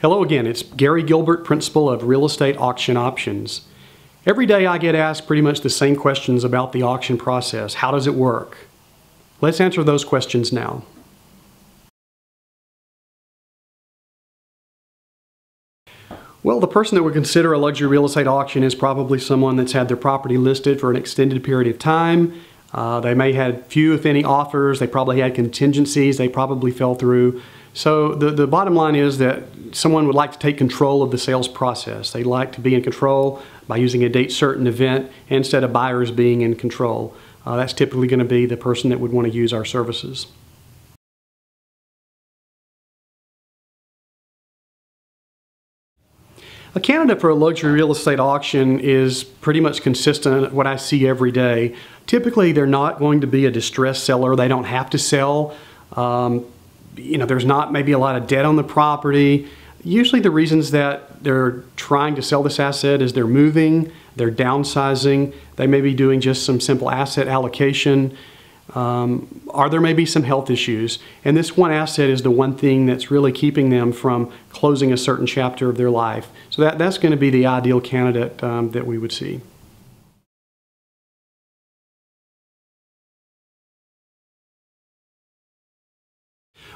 Hello again, it's Gary Gilbert, Principal of Real Estate Auction Options. Every day I get asked pretty much the same questions about the auction process. How does it work? Let's answer those questions now. Well, the person that would consider a luxury real estate auction is probably someone that's had their property listed for an extended period of time. They may have had few, if any, offers. They probably had contingencies. They probably fell through. So the bottom line is that someone would like to take control of the sales process. They'd like to be in control by using a date certain event instead of buyers being in control. That's typically going to be the person that would want to use our services. A candidate for a luxury real estate auction is pretty much consistent with what I see every day. Typically, they're not going to be a distressed seller. They don't have to sell. There's not maybe a lot of debt on the property. Usually the reasons that they're trying to sell this asset is they're moving, they're downsizing, they may be doing just some simple asset allocation, or there may be some health issues. And this one asset is the one thing that's really keeping them from closing a certain chapter of their life. So that's going to be the ideal candidate that we would see.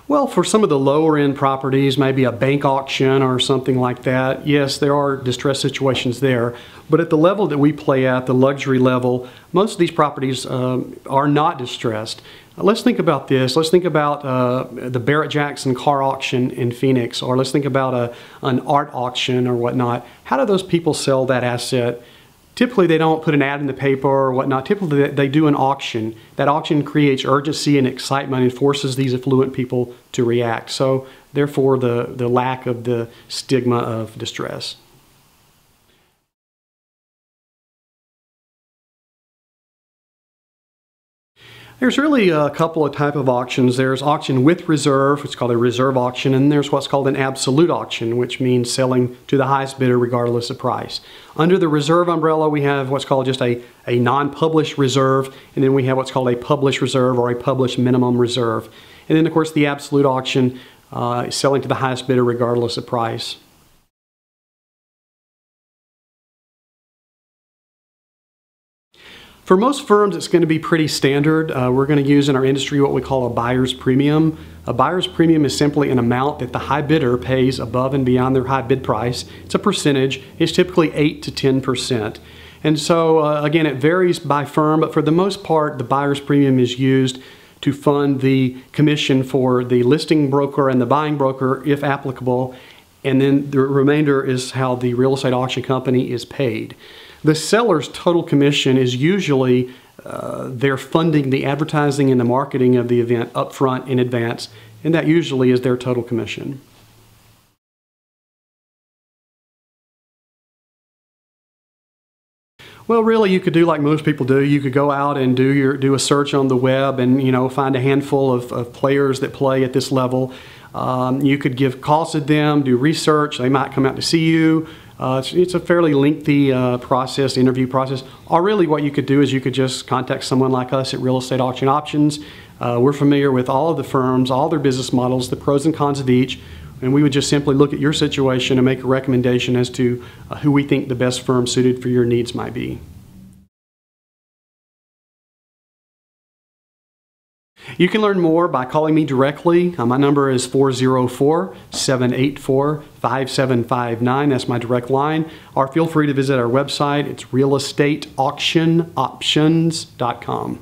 Well, for some of the lower end properties, maybe a bank auction or something like that, yes, there are distress situations there. But at the level that we play at, the luxury level, most of these properties are not distressed. Let's think about this. Let's think about the Barrett-Jackson car auction in Phoenix, or let's think about an art auction or whatnot. How do those people sell that asset? Typically, they don't put an ad in the paper or whatnot. Typically, they do an auction. That auction creates urgency and excitement and forces these affluent people to react. So, therefore, the lack of the stigma of distress. There's really a couple of types of auctions. There's auction with reserve, it's called a reserve auction, and there's what's called an absolute auction, which means selling to the highest bidder regardless of price. Under the reserve umbrella, we have what's called just a non-published reserve, and then we have what's called a published reserve or a published minimum reserve. And then, of course, the absolute auction is selling to the highest bidder regardless of price. For most firms, it's going to be pretty standard. We're going to use in our industry what we call a buyer's premium. A buyer's premium is simply an amount that the high bidder pays above and beyond their high bid price. It's a percentage. It's typically 8 to 10%. And so, again, it varies by firm, but for the most part, the buyer's premium is used to fund the commission for the listing broker and the buying broker, if applicable. And then the remainder is how the real estate auction company is paid. The seller's total commission is usually they're funding the advertising and the marketing of the event up front in advance, and that usually is their total commission. Well, really, you could do like most people do. You could go out and do a search on the web and find a handful of players that play at this level. You could give calls to them, do research. They might come out to see you. It's a fairly lengthy interview process. Or really what you could do is you could just contact someone like us at Real Estate Auction Options. We're familiar with all of the firms, all their business models, the pros and cons of each, and we would just simply look at your situation and make a recommendation as to who we think the best firm suited for your needs might be. You can learn more by calling me directly. My number is 404-784-5759. That's my direct line. Or feel free to visit our website. It's realestateauctionoptions.com.